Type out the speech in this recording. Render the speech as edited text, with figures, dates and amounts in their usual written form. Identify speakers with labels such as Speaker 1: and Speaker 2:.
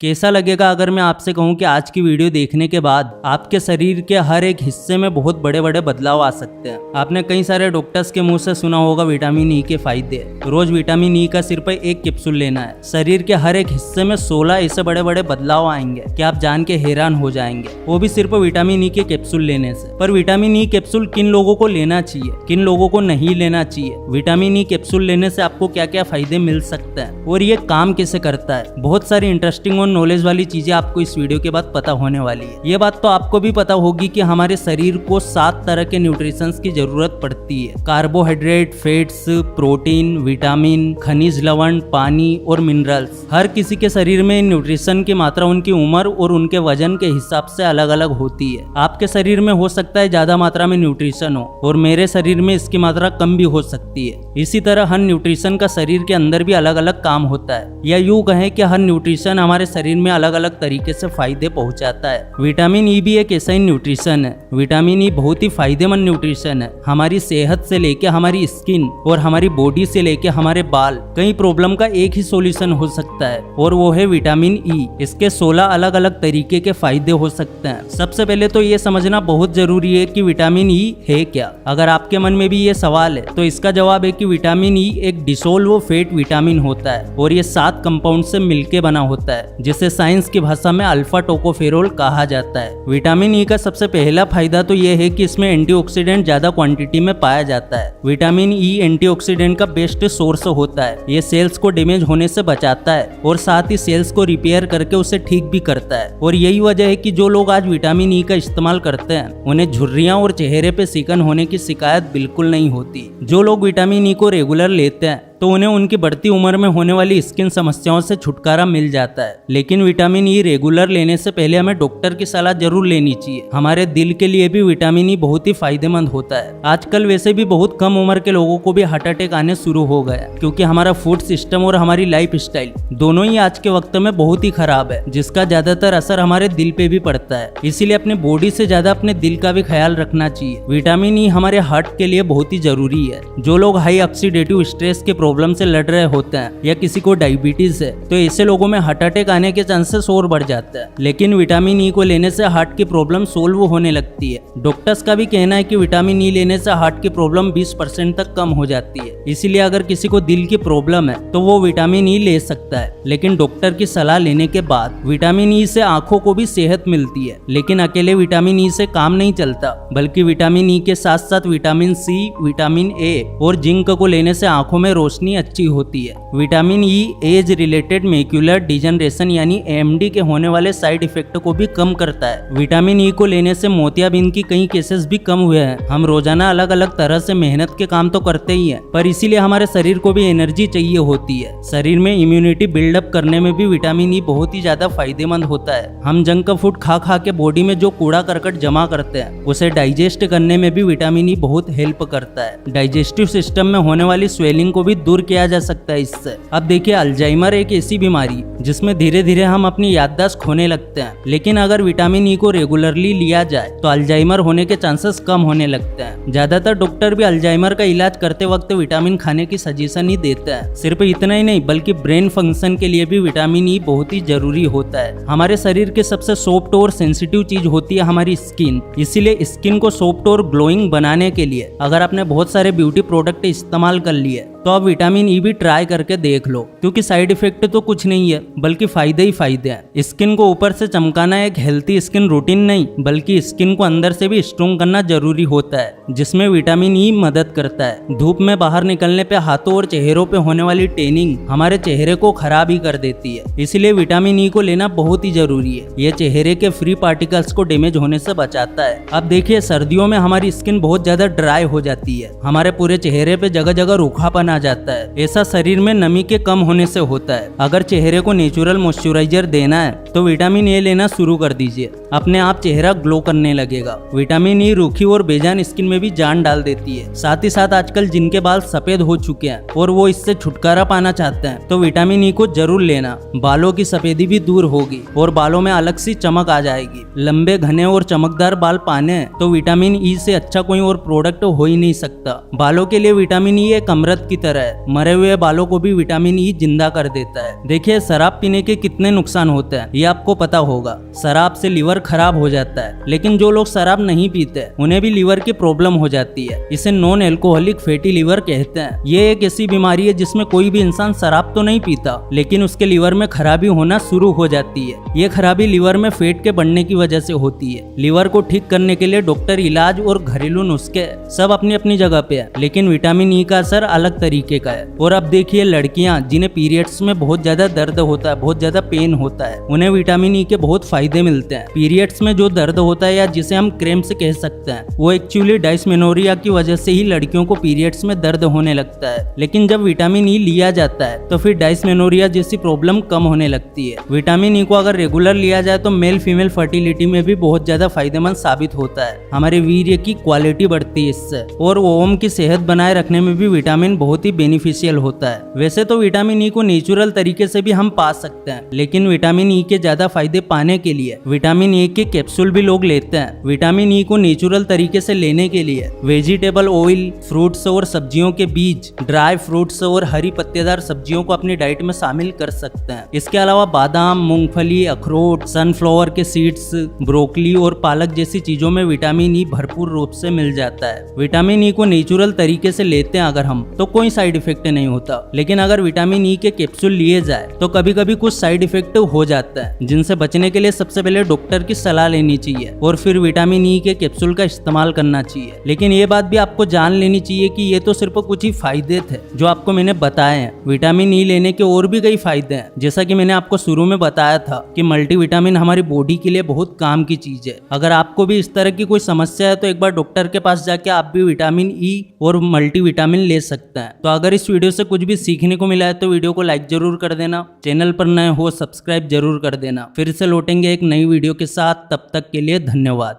Speaker 1: कैसा लगेगा अगर मैं आपसे कहूं कि आज की वीडियो देखने के बाद आपके शरीर के हर एक हिस्से में बहुत बड़े बड़े बदलाव आ सकते हैं। आपने कई सारे डॉक्टर्स के मुंह से सुना होगा विटामिन ई के फायदे। रोज विटामिन ई का सिर्फ एक कैप्सूल लेना है, शरीर के हर एक हिस्से में 16 ऐसे बड़े बड़े बदलाव आएंगे कि आप जान के हैरान हो जाएंगे, वो भी सिर्फ विटामिन ई के कैप्सूल लेने से। पर विटामिन ई कैप्सूल किन लोगों को लेना चाहिए, किन लोगों को नहीं लेना चाहिए, विटामिन ई कैप्सूल लेने से आपको क्या क्या फायदे मिल सकते हैं और ये काम कैसे करता है, बहुत सारी इंटरेस्टिंग और नॉलेज वाली चीजें आपको इस वीडियो के बाद पता होने वाली है। ये बात तो आपको भी पता होगी कि हमारे शरीर को 7 तरह के न्यूट्रिशंस की जरूरत पड़ती है। कार्बोहाइड्रेट, फैट्स, प्रोटीन, विटामिन, खनिज लवण, पानी और मिनरल्स। हर किसी के शरीर में न्यूट्रिशन की मात्रा उनकी उम्र और उनके वजन के हिसाब से अलग अलग होती है। आपके शरीर में हो सकता है ज्यादा मात्रा में न्यूट्रिशन हो और मेरे शरीर में इसकी मात्रा कम भी हो सकती है। इसी तरह हर न्यूट्रिशन का शरीर के अंदर भी अलग अलग काम होता है, या यूं कहें कि हर न्यूट्रिशन हमारे शरीर में अलग अलग तरीके से फायदे पहुंचाता है। विटामिन ई भी एक ऐसा ही न्यूट्रिशन है। विटामिन ई बहुत ही फायदेमंद न्यूट्रिशन है। हमारी सेहत से लेके हमारी स्किन और हमारी बॉडी से लेके हमारे बाल, कई प्रॉब्लम का एक ही सॉल्यूशन हो सकता है और वो है विटामिन ई। इसके 16 अलग अलग तरीके के फायदे हो सकते हैं। सबसे पहले तो ये समझना बहुत जरूरी है कि विटामिन ई है क्या। अगर आपके मन में भी ये सवाल है तो इसका जवाब है कि विटामिन ई एक डिसोल्व फैट विटामिन होता है और ये 7 कंपाउंड से मिलके बना होता है, जिसे साइंस की भाषा में अल्फा टोकोफेरोल कहा जाता है। विटामिन ई का सबसे पहला फायदा तो ये है कि इसमें एंटीऑक्सीडेंट ज्यादा क्वांटिटी में पाया जाता है। विटामिन ई एंटीऑक्सीडेंट का बेस्ट सोर्स होता है। ये सेल्स को डैमेज होने से बचाता है और साथ ही सेल्स को रिपेयर करके उसे ठीक भी करता है। और यही वजह है कि जो लोग आज विटामिन ई का इस्तेमाल करते हैं उन्हें झुर्रियां और चेहरे पे सिकन होने की शिकायत बिल्कुल नहीं होती। जो लोग विटामिन ई को रेगुलर लेते हैं तो उन्हें उनकी बढ़ती उम्र में होने वाली स्किन समस्याओं से छुटकारा मिल जाता है। लेकिन विटामिन ई रेगुलर लेने से पहले हमें डॉक्टर की सलाह जरूर लेनी चाहिए। हमारे दिल के लिए भी विटामिन ई बहुत ही फायदेमंद होता है। आजकल वैसे भी बहुत कम उम्र के लोगों को भी हार्ट अटैक आने शुरू हो गया, क्योंकि हमारा फूड सिस्टम और हमारी लाइफ स्टाइल दोनों ही आज के वक्त में बहुत ही खराब है, जिसका ज्यादातर असर हमारे दिल पे भी पड़ता है। इसीलिए अपने बॉडी से ज्यादा अपने दिल का भी ख्याल रखना चाहिए। विटामिन ई हमारे हार्ट के लिए बहुत ही जरूरी है। जो लोग हाई ऑक्सीडेटिव स्ट्रेस के प्रॉब्लम से लड़ रहे होते हैं या किसी को डायबिटीज है तो ऐसे लोगों में हार्ट अटैक आने के चांसेस और बढ़ जाते हैं। लेकिन विटामिन ई को लेने से हार्ट की प्रॉब्लम सोल्व होने लगती है। डॉक्टर्स का भी कहना है कि विटामिन ई लेने से हार्ट की प्रॉब्लम 20% तक कम हो जाती है। इसीलिए अगर किसी को दिल की प्रॉब्लम है तो वो विटामिन ई ले सकता है, लेकिन डॉक्टर की सलाह लेने के बाद। विटामिन ई से आंखों को भी सेहत मिलती है, लेकिन अकेले विटामिन ई से काम नहीं चलता, बल्कि विटामिन ई के साथ साथ विटामिन सी, विटामिन ए और जिंक को लेने से आंखों में रोशनी अच्छी होती है। Vitamin E age related macular degeneration यानी AMD के होने वाले साइड इफेक्ट को भी कम करता है। विटामिन ई को लेने से मोतियाबिंद की कई केसेस भी कम हुए हैं। हम रोजाना अलग अलग तरह से मेहनत के काम तो करते ही हैं, पर इसीलिए हमारे शरीर को भी एनर्जी चाहिए होती है। शरीर में इम्यूनिटी बिल्डअप करने में भी विटामिन ई बहुत ही ज्यादा फायदेमंद होता है। हम जंक फूड खा खा के बॉडी में जो कूड़ा करकट जमा करते हैं उसे डाइजेस्ट करने में भी विटामिन ई बहुत हेल्प करता है। डाइजेस्टिव सिस्टम में होने वाली स्वेलिंग को भी दूर किया जा सकता है इससे। अब देखिए, अल्जाइमर एक ऐसी बीमारी जिसमें धीरे धीरे हम अपनी याददाश्त खोने लगते हैं, लेकिन अगर विटामिन ई को रेगुलरली लिया जाए तो अल्जाइमर होने के चांसेस कम होने लगते हैं। ज्यादातर डॉक्टर भी अल्जाइमर का इलाज करते वक्त विटामिन खाने की सजेशन ही देते हैं। सिर्फ इतना ही नहीं, बल्कि ब्रेन फंक्शन के लिए भी विटामिन ई बहुत ही जरूरी होता है। हमारे शरीर के सबसे सॉफ्ट और सेंसिटिव चीज होती है हमारी स्किन। इसीलिए स्किन को सॉफ्ट और ग्लोइंग बनाने के लिए अगर आपने बहुत सारे ब्यूटी प्रोडक्ट इस्तेमाल कर लिए तो आप विटामिन ई भी ट्राई करके देख लो, क्योंकि साइड इफेक्ट तो कुछ नहीं है बल्कि फायदे ही फायदे हैं। स्किन को ऊपर से चमकाना एक हेल्थी स्किन रूटीन नहीं, बल्कि स्किन को अंदर से भी स्ट्रॉन्ग करना जरूरी होता है, जिसमें विटामिन ई मदद करता है। धूप में बाहर निकलने पे हाथों और चेहरों पे होने वाली टैनिंग हमारे चेहरे को खराब ही कर देती है। इसलिए विटामिन ई को लेना बहुत ही जरूरी है। ये चेहरे के फ्री पार्टिकल्स को डैमेज होने से बचाता है। अब देखिए, सर्दियों में हमारी स्किन बहुत ज्यादा ड्राई हो जाती है। हमारे पूरे चेहरे पे जगह जगह रूखापन आ जाता है। ऐसा शरीर में नमी के कम होने से होता है। अगर चेहरे को नेचुरल मॉइस्चराइजर देना है तो विटामिन ए लेना शुरू कर दीजिए। अपने आप चेहरा ग्लो करने लगेगा। विटामिन ई रूखी और बेजान स्किन में भी जान डाल देती है। साथ ही साथ आजकल जिनके बाल सफेद हो चुके हैं और वो इससे छुटकारा पाना चाहते हैं तो विटामिन ई को जरूर लेना। बालों की सफेदी भी दूर होगी और बालों में अलग सी चमक आ जाएगी। लंबे घने और चमकदार बाल पाने हैं तो विटामिन ई से अच्छा कोई और प्रोडक्ट हो ही नहीं सकता। बालों के लिए विटामिन ई एक अमृत की तरह है। मरे हुए बालों को भी विटामिन ई जिंदा कर देता है। देखिए शराब पीने के कितने नुकसान होते हैं ये आपको पता होगा। शराब से लीवर खराब हो जाता है, लेकिन जो लोग शराब नहीं पीते उन्हें भी लीवर की प्रॉब्लम हो जाती है। इसे नॉन एल्कोहलिक फैटी लीवर कहते हैं। ये एक ऐसी बीमारी है जिसमें कोई भी इंसान शराब तो नहीं पीता, लेकिन उसके लीवर में खराबी होना शुरू हो जाती है। ये खराबी लीवर में फैट के बढ़ने की वजह से होती है। लीवर को ठीक करने के लिए डॉक्टर इलाज और घरेलू नुस्खे सब अपनी अपनी जगह पे है, लेकिन विटामिन ई का असर अलग तरीके का है। और अब देखिए लड़कियां जिन्हें पीरियड्स में बहुत ज्यादा दर्द होता है, बहुत ज्यादा पेन होता है, उन्हें विटामिन ई के बहुत फायदे मिलते हैं। पीरियड्स में जो दर्द होता है या जिसे हम क्रैम्प्स कह सकते हैं, वो एक्चुअली डिस्मेनोरिया की वजह से ही लड़कियों को पीरियड्स में दर्द होने लगता है। लेकिन जब विटामिन ई लिया जाता है तो फिर डिस्मेनोरिया जैसी प्रॉब्लम कम होने लगती है। विटामिन ई को अगर रेगुलर लिया जाए तो मेल फीमेल फर्टिलिटी में भी बहुत ज्यादा फायदेमंद साबित होता है। हमारे वीर्य की क्वालिटी बढ़ती है इससे, और ओवम की सेहत बनाए रखने में भी विटामिन बहुत ही बेनिफिशियल होता है। वैसे तो विटामिन ई को नेचुरल तरीके से भी हम पा सकते हैं, लेकिन विटामिन ई के ज्यादा फायदे पाने के लिए विटामिन ई के कैप्सूल भी लोग लेते हैं। विटामिन ई को नेचुरल तरीके से लेने के लिए वेजिटेबल ऑयल, फ्रूट्स और सब्जियों के बीज, ड्राई फ्रूट्स और हरी पत्तेदार सब्जियों को अपनी डाइट में शामिल कर सकते हैं। इसके अलावा बादाम, मूंगफली, अखरोट, सनफ्लावर के सीड्स, ब्रोकली और पालक जैसी चीजों में विटामिन ई भरपूर रूप से मिल जाता है। विटामिन ई को नेचुरल तरीके से लेते हैं अगर हम तो कोई साइड इफेक्ट नहीं होता, लेकिन अगर विटामिन ई के कैप्सूल लिए जाए तो कभी कभी कुछ साइड इफेक्ट हो जाता है, जिनसे बचने के लिए सबसे पहले डॉक्टर की सलाह लेनी चाहिए और फिर विटामिन ई के कैप्सूल का इस्तेमाल करना चाहिए। लेकिन ये बात भी आपको जान लेनी चाहिए कि ये तो सिर्फ कुछ ही फायदे थे जो आपको मैंने बताए हैं। विटामिन ई लेने के और भी कई फायदे हैं, जैसा कि मैंने आपको शुरू में बताया था कि मल्टीविटामिन हमारी बॉडी के लिए बहुत काम की चीज है। अगर आपको भी इस तरह की कोई समस्या है तो एक बार डॉक्टर के पास जाके आप भी विटामिन ई और मल्टीविटामिन ले सकते हैं। तो अगर इस वीडियो से कुछ भी सीखने को मिला है तो वीडियो को लाइक जरूर कर देना, चैनल पर नए हो सब्सक्राइब जरूर कर देना। फिर से लौटेंगे एक नई वीडियो के साथ, तब तक के लिए धन्यवाद।